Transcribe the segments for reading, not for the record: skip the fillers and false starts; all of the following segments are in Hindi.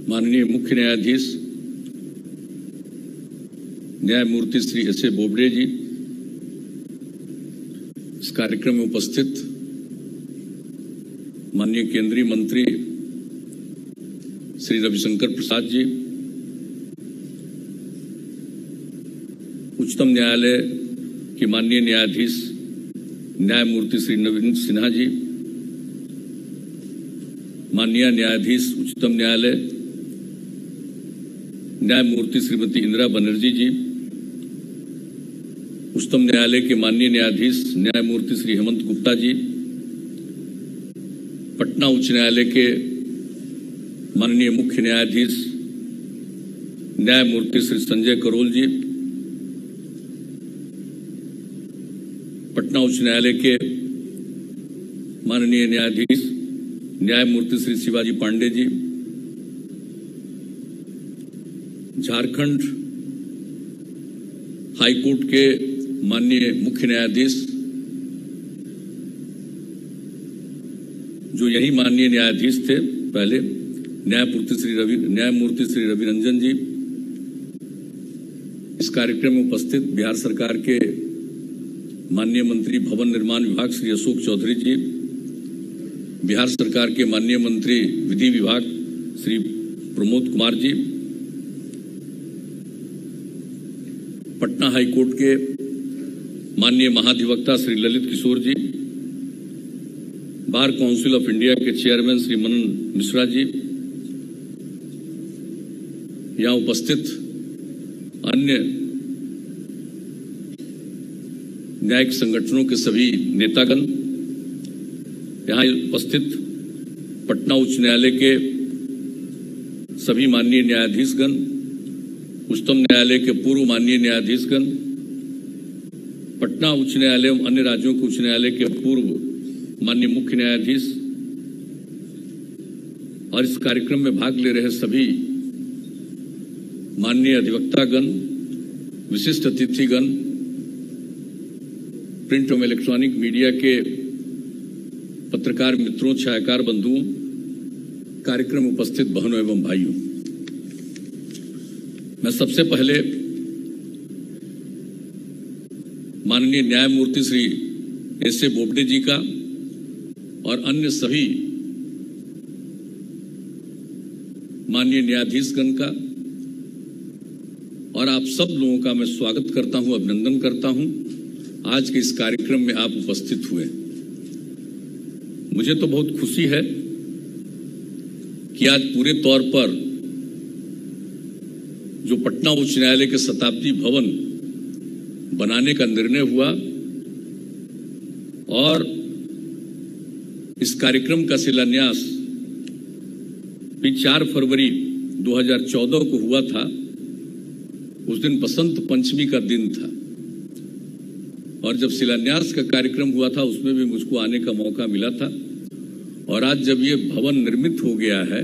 माननीय मुख्य न्यायाधीश न्यायमूर्ति श्री एस ए बोबडे जी, इस कार्यक्रम में उपस्थित माननीय केंद्रीय मंत्री श्री रविशंकर प्रसाद जी, उच्चतम न्यायालय के माननीय न्यायाधीश न्यायमूर्ति श्री नवीन सिन्हा जी, माननीय न्यायाधीश उच्चतम न्यायालय न्यायमूर्ति श्रीमती इंदिरा बनर्जी जी, उच्चतम न्यायालय के माननीय न्यायाधीश न्यायमूर्ति श्री हेमंत गुप्ता जी, पटना उच्च न्यायालय के माननीय मुख्य न्यायाधीश न्यायमूर्ति श्री संजय करोल जी, पटना उच्च न्यायालय के माननीय न्यायाधीश न्यायमूर्ति श्री शिवाजी पांडे जी, झारखंड हाईकोर्ट के माननीय मुख्य न्यायाधीश जो यही माननीय न्यायाधीश थे पहले, न्यायमूर्ति श्री रवि रंजन जी, इस कार्यक्रम में उपस्थित बिहार सरकार के माननीय मंत्री भवन निर्माण विभाग श्री अशोक चौधरी जी, बिहार सरकार के माननीय मंत्री विधि विभाग श्री प्रमोद कुमार जी, पटना हाईकोर्ट के माननीय महाधिवक्ता श्री ललित किशोर जी, बार काउंसिल ऑफ इंडिया के चेयरमैन श्री मनन मिश्रा जी, यहां उपस्थित अन्य न्यायिक संगठनों के सभी नेतागण, यहां उपस्थित पटना उच्च न्यायालय के सभी माननीय न्यायाधीशगण, उच्चतम न्यायालय के पूर्व माननीय न्यायाधीशगण, पटना उच्च न्यायालय एवं अन्य राज्यों के उच्च न्यायालय के पूर्व माननीय मुख्य न्यायाधीश और इस कार्यक्रम में भाग ले रहे सभी माननीय अधिवक्तागण, विशिष्ट अतिथिगण, प्रिंट एवं इलेक्ट्रॉनिक मीडिया के पत्रकार मित्रों, छायाकार बंधुओं, कार्यक्रम में उपस्थित बहनों एवं भाइयों, मैं सबसे पहले माननीय न्यायमूर्ति श्री एस ए बोबडे जी का और अन्य सभी माननीय न्यायाधीशगण का और आप सब लोगों का मैं स्वागत करता हूं, अभिनंदन करता हूं। आज के इस कार्यक्रम में आप उपस्थित हुए, मुझे तो बहुत खुशी है कि आज पूरे तौर पर जो पटना उच्च न्यायालय के शताब्दी भवन बनाने का निर्णय हुआ और इस कार्यक्रम का शिलान्यास भी 4 फरवरी 2014 को हुआ था। उस दिन बसंत पंचमी का दिन था और जब शिलान्यास का कार्यक्रम हुआ था उसमें भी मुझको आने का मौका मिला था और आज जब ये भवन निर्मित हो गया है,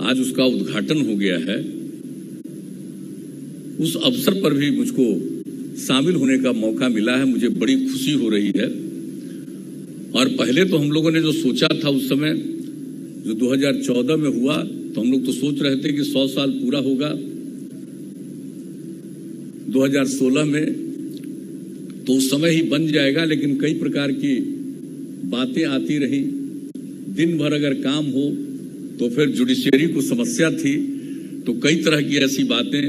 आज उसका उद्घाटन हो गया है, उस अवसर पर भी मुझको शामिल होने का मौका मिला है। मुझे बड़ी खुशी हो रही है। और पहले तो हम लोगों ने जो सोचा था उस समय जो 2014 में हुआ तो हम लोग तो सोच रहे थे कि 100 साल पूरा होगा। 2016 में तो उस समय ही बन जाएगा, लेकिन कई प्रकार की बातें आती रही। दिन भर अगर काम हो तो फिर जुडिशियरी को समस्या थी, तो कई तरह की ऐसी बातें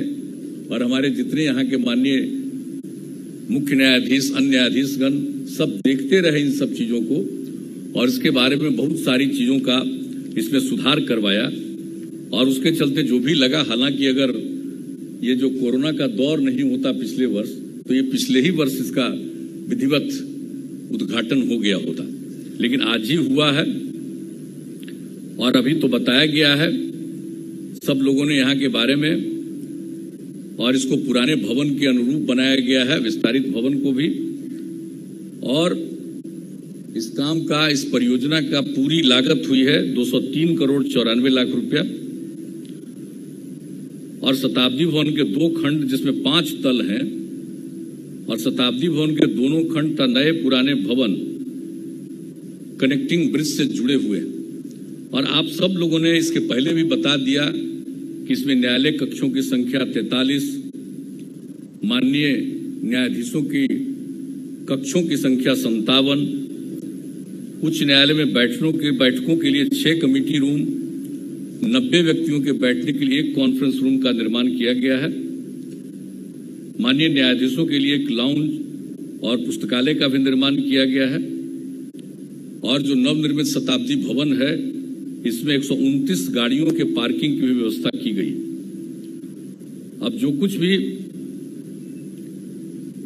और हमारे जितने यहाँ के माननीय मुख्य न्यायाधीश, अन्य न्यायाधीशगण सब देखते रहे इन सब चीजों को और इसके बारे में बहुत सारी चीजों का इसमें सुधार करवाया और उसके चलते जो भी लगा, हालांकि अगर ये जो कोरोना का दौर नहीं होता पिछले वर्ष तो ये पिछले ही वर्ष इसका विधिवत उद्घाटन हो गया होता, लेकिन आज ही हुआ है। और अभी तो बताया गया है सब लोगों ने यहाँ के बारे में और इसको पुराने भवन के अनुरूप बनाया गया है, विस्तारित भवन को भी। और इस काम का, इस परियोजना का पूरी लागत हुई है 203 करोड़ 94 लाख रुपया और शताब्दी भवन के 2 खंड जिसमें 5 तल हैं और शताब्दी भवन के दोनों खंड नए पुराने भवन कनेक्टिंग ब्रिज से जुड़े हुए और आप सब लोगों ने इसके पहले भी बता दिया कि इसमें न्यायालय कक्षों की संख्या 43, माननीय न्यायाधीशों की कक्षों की संख्या 57, उच्च न्यायालय में बैठकों के लिए 6 कमेटी रूम, 90 व्यक्तियों के बैठने के लिए एक कॉन्फ्रेंस रूम का निर्माण किया गया है। माननीय न्यायाधीशों के लिए एक लाउंज और पुस्तकालय का भी निर्माण किया गया है। और जो नवनिर्मित शताब्दी भवन है, इसमें 129 गाड़ियों के पार्किंग की भी व्यवस्था की गई। अब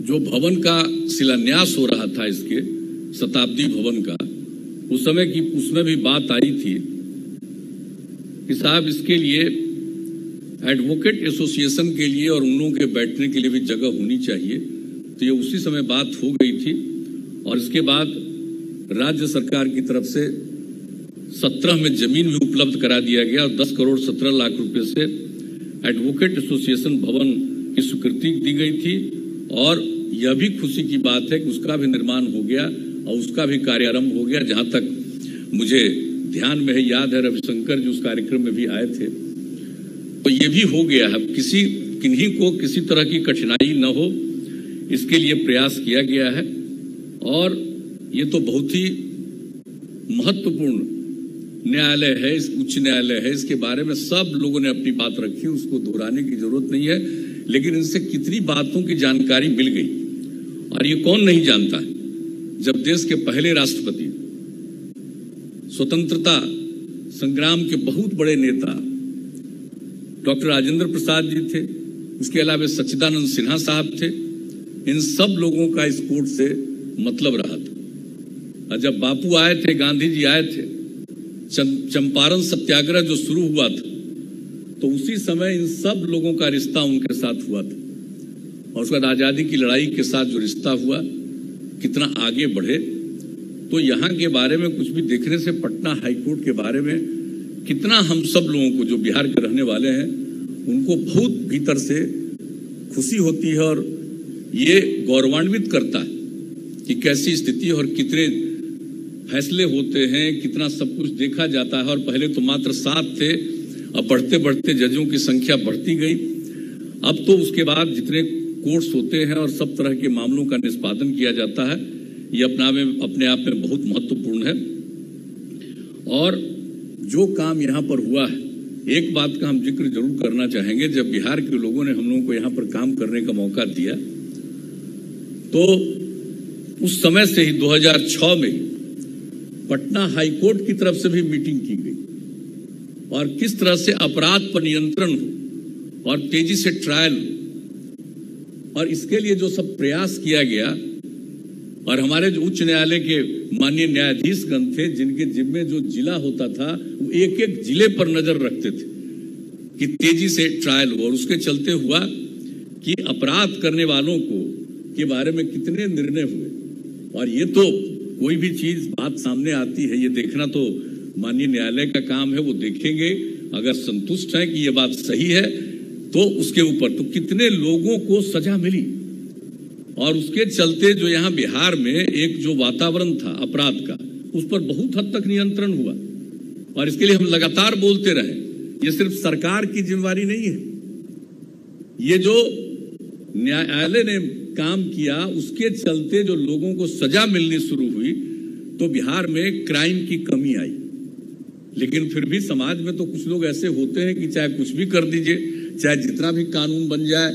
जो भवन का शिलान्यास हो रहा था, इसके शताब्दी भवन का, उसमें भी बात आई थी कि साहब इसके लिए एडवोकेट एसोसिएशन के लिए और उन लोगों के बैठने के लिए भी जगह होनी चाहिए। तो ये उसी समय बात हो गई थी और इसके बाद राज्य सरकार की तरफ से 17 में जमीन भी उपलब्ध करा दिया गया और 10 करोड़ 17 लाख रुपए से एडवोकेट एसोसिएशन भवन की स्वीकृति दी गई थी। और यह भी खुशी की बात है कि उसका भी निर्माण हो गया और उसका भी कार्यारंभ हो गया। जहां तक मुझे ध्यान में है, याद है, रविशंकर जी उस कार्यक्रम में भी आए थे। तो ये भी हो गया है। किन्हीं को किसी तरह की कठिनाई न हो, इसके लिए प्रयास किया गया है। और ये तो बहुत ही महत्वपूर्ण न्यायालय है, इस उच्च न्यायालय है, इसके बारे में सब लोगों ने अपनी बात रखी, उसको दोहराने की जरूरत नहीं है। लेकिन इनसे कितनी बातों की जानकारी मिल गई, और ये कौन नहीं जानता है, जब देश के पहले राष्ट्रपति, स्वतंत्रता संग्राम के बहुत बड़े नेता डॉक्टर राजेंद्र प्रसाद जी थे, उसके अलावा सच्चिदानंद सिन्हा साहब थे, इन सब लोगों का इस कोर्ट से मतलब रहा था। और जब बापू आए थे, गांधी जी आए थे, चंपारण सत्याग्रह जो शुरू हुआ था, तो उसी समय इन सब लोगों का रिश्ता उनके साथ हुआ था। और उसके बाद आजादी की लड़ाई के साथ जो रिश्ता हुआ, कितना आगे बढ़े। तो यहाँ के बारे में कुछ भी देखने से, पटना हाईकोर्ट के बारे में कितना हम सब लोगों को, जो बिहार के रहने वाले हैं, उनको बहुत भीतर से खुशी होती है और ये गौरवान्वित करता है कि कैसी स्थिति है और कितने फैसले होते हैं, कितना सब कुछ देखा जाता है। और पहले तो मात्र 7 थे, अब बढ़ते बढ़ते जजों की संख्या बढ़ती गई। अब तो उसके बाद जितने कोर्ट्स होते हैं और सब तरह के मामलों का निष्पादन किया जाता है, ये अपने आप में बहुत महत्वपूर्ण है। और जो काम यहाँ पर हुआ है, एक बात का हम जिक्र जरूर करना चाहेंगे। जब बिहार के लोगों ने हम लोगों को यहाँ पर काम करने का मौका दिया, तो उस समय से ही 2006 में पटना हाईकोर्ट की तरफ से भी मीटिंग की गई और किस तरह से अपराध पर नियंत्रण हो और तेजी से ट्रायल हो, और इसके लिए जो सब प्रयास किया गया। और हमारे जो उच्च न्यायालय के माननीय न्यायाधीशगण थे, जिनके जिम्मे जो जिला होता था, वो एक एक जिले पर नजर रखते थे कि तेजी से ट्रायल हो। और उसके चलते हुआ कि अपराध करने वालों को के बारे में कितने निर्णय हुए। और ये तो कोई भी चीज बात सामने आती है, ये देखना तो माननीय न्यायालय का काम है, वो देखेंगे। अगर संतुष्ट है कि ये बात सही है, तो उसके ऊपर तो कितने लोगों को सजा मिली। और उसके चलते जो यहाँ बिहार में एक जो वातावरण था अपराध का, उस पर बहुत हद तक नियंत्रण हुआ। और इसके लिए हम लगातार बोलते रहे, ये सिर्फ सरकार की जिम्मेवारी नहीं है, ये जो न्यायालय ने काम किया, उसके चलते जो लोगों को सजा मिलनी शुरू हुई, तो बिहार में क्राइम की कमी आई। लेकिन फिर भी समाज में तो कुछ लोग ऐसे होते हैं कि चाहे कुछ भी कर दीजिए, चाहे जितना भी कानून बन जाए,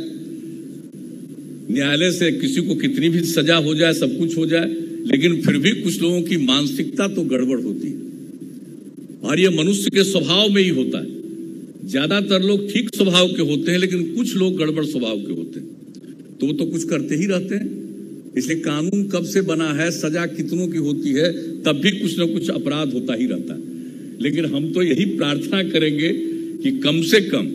न्यायालय से किसी को कितनी भी सजा हो जाए, सब कुछ हो जाए, लेकिन फिर भी कुछ लोगों की मानसिकता तो गड़बड़ होती है। और ये मनुष्य के स्वभाव में ही होता है। ज्यादातर लोग ठीक स्वभाव के होते हैं, लेकिन कुछ लोग गड़बड़ स्वभाव के होते हैं, तो वो तो कुछ करते ही रहते हैं। इसलिए कानून कब से बना है, सजा कितनों की होती है, तब भी कुछ ना कुछ अपराध होता ही रहता है। लेकिन हम तो यही प्रार्थना करेंगे कि कम से कम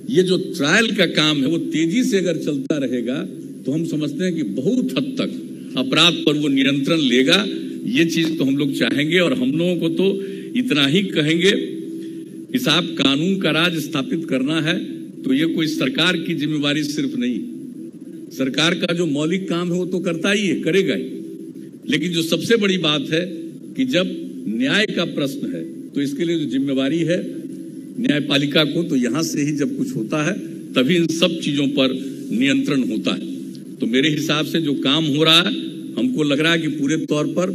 ये जो ट्रायल का काम है, वो तेजी से अगर चलता रहेगा, तो हम समझते हैं कि बहुत हद तक अपराध पर वो नियंत्रण लेगा। ये चीज तो हम लोग चाहेंगे। और हम लोगों को तो इतना ही कहेंगे कि साहब, कानून का राज स्थापित करना है, तो ये कोई सरकार की जिम्मेवारी सिर्फ नहीं। सरकार का जो मौलिक काम है वो तो करता ही है, करेगा ही। लेकिन जो सबसे बड़ी बात है कि जब न्याय का प्रश्न है, तो इसके लिए जो जिम्मेवारी है न्यायपालिका को, तो यहां से ही जब कुछ होता है तभी इन सब चीजों पर नियंत्रण होता है। तो मेरे हिसाब से जो काम हो रहा है हमको लग रहा है कि पूरे तौर पर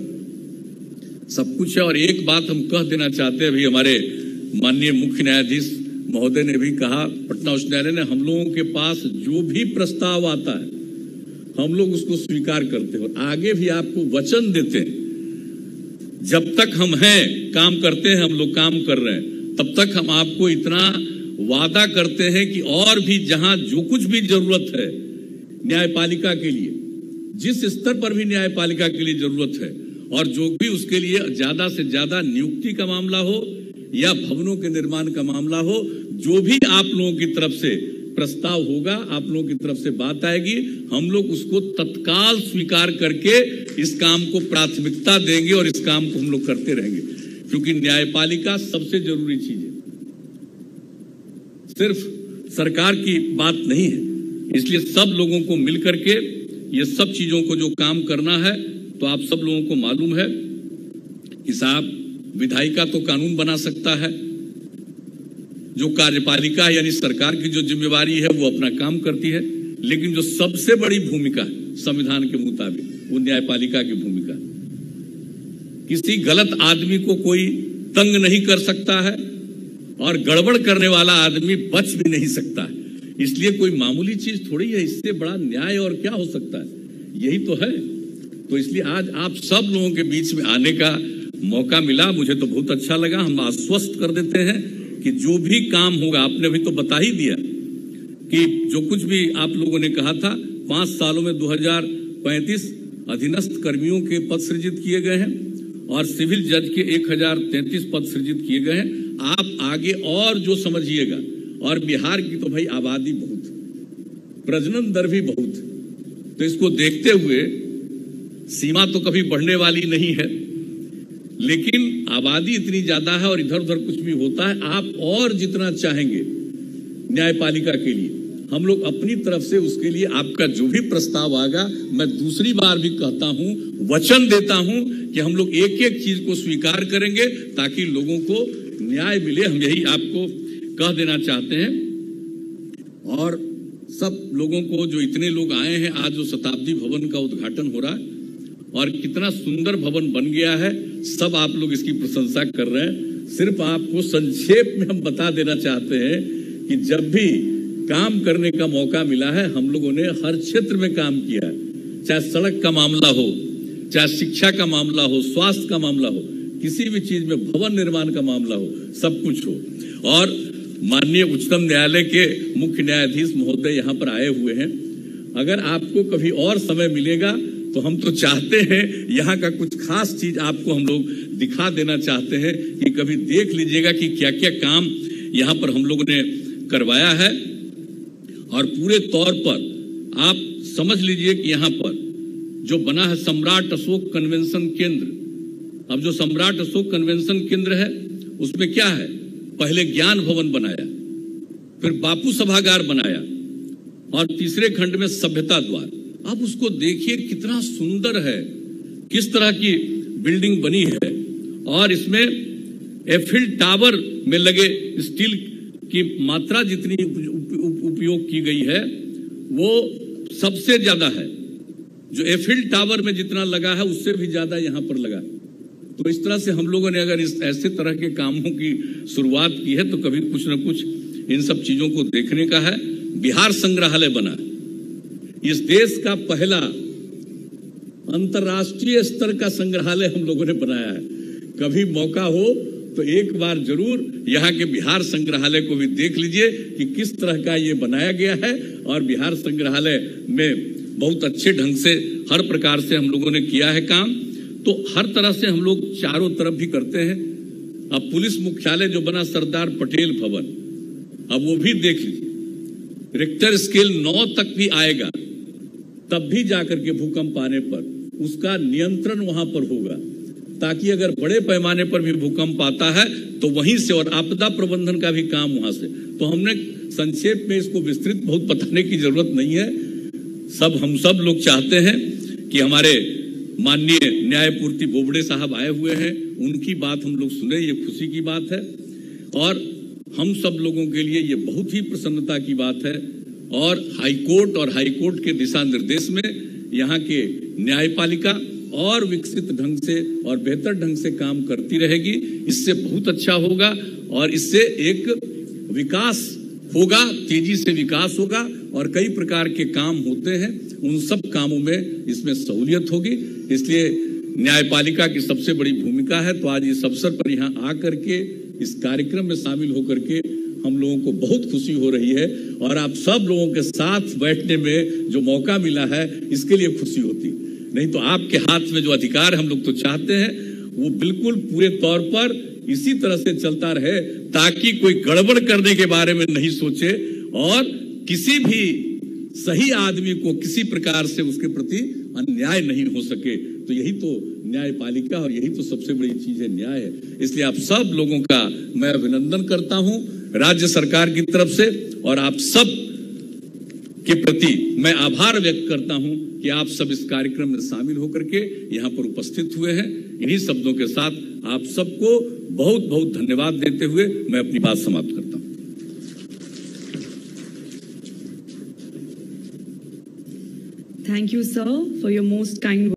सब कुछ है। और एक बात हम कह देना चाहते हैं, अभी हमारे माननीय मुख्य न्यायाधीश महोदय ने भी कहा, पटना उच्च न्यायालय ने, हम लोगों के पास जो भी प्रस्ताव आता है हम लोग उसको स्वीकार करते हैं और आगे भी आपको वचन देते हैं, जब तक हम हैं काम करते हैं, हम लोग काम कर रहे हैं, तब तक हम आपको इतना वादा करते हैं कि और भी जहां जो कुछ भी जरूरत है न्यायपालिका के लिए, जिस स्तर पर भी न्यायपालिका के लिए जरूरत है, और जो भी उसके लिए ज्यादा से ज्यादा नियुक्ति का मामला हो या भवनों के निर्माण का मामला हो, जो भी आप लोगों की तरफ से प्रस्ताव होगा, आप लोगों की तरफ से बात आएगी, हम लोग उसको तत्काल स्वीकार करके इस काम को प्राथमिकता देंगे और इस काम को हम लोग करते रहेंगे, क्योंकि न्यायपालिका सबसे जरूरी चीज है, सिर्फ सरकार की बात नहीं है। इसलिए सब लोगों को मिलकर के ये सब चीजों को जो काम करना है, तो आप सब लोगों को मालूम है कि साहब विधायिका तो कानून बना सकता है, जो कार्यपालिका यानी सरकार की जो जिम्मेवारी है वो अपना काम करती है, लेकिन जो सबसे बड़ी भूमिका है संविधान के मुताबिक वो न्यायपालिका की भूमिका है। किसी गलत आदमी को कोई तंग नहीं कर सकता है और गड़बड़ करने वाला आदमी बच भी नहीं सकता है। इसलिए कोई मामूली चीज थोड़ी है, इससे बड़ा न्याय और क्या हो सकता है, यही तो है। तो इसलिए आज आप सब लोगों के बीच में आने का मौका मिला, मुझे तो बहुत अच्छा लगा। हम आश्वस्त कर देते हैं कि जो भी काम होगा, आपने अभी तो बता ही दिया कि जो कुछ भी आप लोगों ने कहा था, 5 सालों में 2035 अधीनस्थ कर्मियों के पद सृजित किए गए हैं और सिविल जज के 1033 पद सृजित किए गए हैं। आप आगे और जो समझिएगा, और बिहार की तो भाई आबादी बहुत, प्रजनन दर भी बहुत, तो इसको देखते हुए सीमा तो कभी बढ़ने वाली नहीं है, लेकिन आबादी इतनी ज्यादा है और इधर उधर कुछ भी होता है, आप और जितना चाहेंगे न्यायपालिका के लिए, हम लोग अपनी तरफ से उसके लिए आपका जो भी प्रस्ताव आएगा, मैं दूसरी बार भी कहता हूं, वचन देता हूं कि हम लोग एक एक चीज को स्वीकार करेंगे ताकि लोगों को न्याय मिले। हम यही आपको कह देना चाहते हैं। और सब लोगों को, जो इतने लोग आए हैं, आज जो शताब्दी भवन का उद्घाटन हो रहा है और कितना सुंदर भवन बन गया है, सब आप लोग इसकी प्रशंसा कर रहे हैं। सिर्फ आपको संक्षेप में हम बता देना चाहते हैं कि जब भी काम करने का मौका मिला है, हम लोगों ने हर क्षेत्र में काम किया है, चाहे सड़क का मामला हो, चाहे शिक्षा का मामला हो, स्वास्थ्य का मामला हो, किसी भी चीज में, भवन निर्माण का मामला हो, सब कुछ हो। और माननीय उच्चतम न्यायालय के मुख्य न्यायाधीश महोदय यहाँ पर आए हुए हैं। अगर आपको कभी और समय मिलेगा तो हम तो चाहते हैं यहाँ का कुछ खास चीज आपको हम लोग दिखा देना चाहते हैं कि कभी देख लीजिएगा कि क्या क्या काम यहाँ पर हम लोगों ने करवाया है। और पूरे तौर पर आप समझ लीजिए कि यहाँ पर जो बना है सम्राट अशोक कन्वेंशन केंद्र, अब जो सम्राट अशोक कन्वेंशन केंद्र है उसमें क्या है, पहले ज्ञान भवन बनाया, फिर बापू सभागार बनाया और तीसरे खंड में सभ्यता द्वार। आप उसको देखिए कितना सुंदर है, किस तरह की बिल्डिंग बनी है। और इसमें एफिल टावर में लगे स्टील की मात्रा जितनी उपयोग की गई है वो सबसे ज्यादा है। जो एफिल टावर में जितना लगा है उससे भी ज्यादा यहाँ पर लगा। तो इस तरह से हम लोगों ने अगर इस ऐसे तरह के कामों की शुरुआत की है तो कभी कुछ न कुछ इन सब चीजों को देखने का है। बिहार संग्रहालय बना, इस देश का पहला अंतर्राष्ट्रीय स्तर का संग्रहालय हम लोगों ने बनाया है। कभी मौका हो तो एक बार जरूर यहाँ के बिहार संग्रहालय को भी देख लीजिए कि किस तरह का ये बनाया गया है। और बिहार संग्रहालय में बहुत अच्छे ढंग से हर प्रकार से हम लोगों ने किया है काम। तो हर तरह से हम लोग चारों तरफ भी करते हैं। अब पुलिस मुख्यालय जो बना सरदार पटेल भवन, अब वो भी देख लीजिए, रिक्टर स्केल 9 तक भी आएगा, तब भी जाकर के भूकंप आने पर उसका नियंत्रण वहां पर होगा, ताकि अगर बड़े पैमाने पर भी भूकंप आता है तो वहीं से, और आपदा प्रबंधन का भी काम वहां से। तो हमने संक्षेप में इसको विस्तृत बहुत बताने की जरूरत नहीं है। हम सब लोग चाहते हैं कि हमारे माननीय न्यायपूर्ति बोबडे साहब आए हुए हैं, उनकी बात हम लोग सुने, ये खुशी की बात है और हम सब लोगों के लिए ये बहुत ही प्रसन्नता की बात है। और हाईकोर्ट के दिशा निर्देश में यहाँ के न्यायपालिका और विकसित ढंग से और बेहतर ढंग से काम करती रहेगी। इससे बहुत अच्छा होगा और इससे एक विकास होगा, तेजी से विकास होगा और कई प्रकार के काम होते हैं, उन सब कामों में इसमें सहूलियत होगी। इसलिए न्यायपालिका की सबसे बड़ी भूमिका है। तो आज इस अवसर पर यहाँ आकर के इस कार्यक्रम में शामिल होकर के हम लोगों को बहुत खुशी हो रही है और आप सब लोगों के साथ बैठने में जो मौका मिला है इसके लिए खुशी होती। नहीं तो आपके हाथ में जो अधिकार हम लोग तो चाहते हैं वो बिल्कुल पूरे तौर पर इसी तरह से चलता रहे ताकि कोई गड़बड़ करने के बारे में नहीं सोचे और किसी भी सही आदमी को किसी प्रकार से उसके प्रति अन्याय नहीं हो सके। तो यही तो न्यायपालिका और यही तो सबसे बड़ी चीज है, न्याय है। इसलिए आप सब लोगों का मैं अभिनंदन करता हूं राज्य सरकार की तरफ से और आप सब के प्रति मैं आभार व्यक्त करता हूं कि आप सब इस कार्यक्रम में शामिल होकर के यहां पर उपस्थित हुए हैं। इन्हीं शब्दों के साथ आप सबको बहुत बहुत धन्यवाद देते हुए मैं अपनी बात समाप्त करता हूं। Thank you, sir, for your most kind words.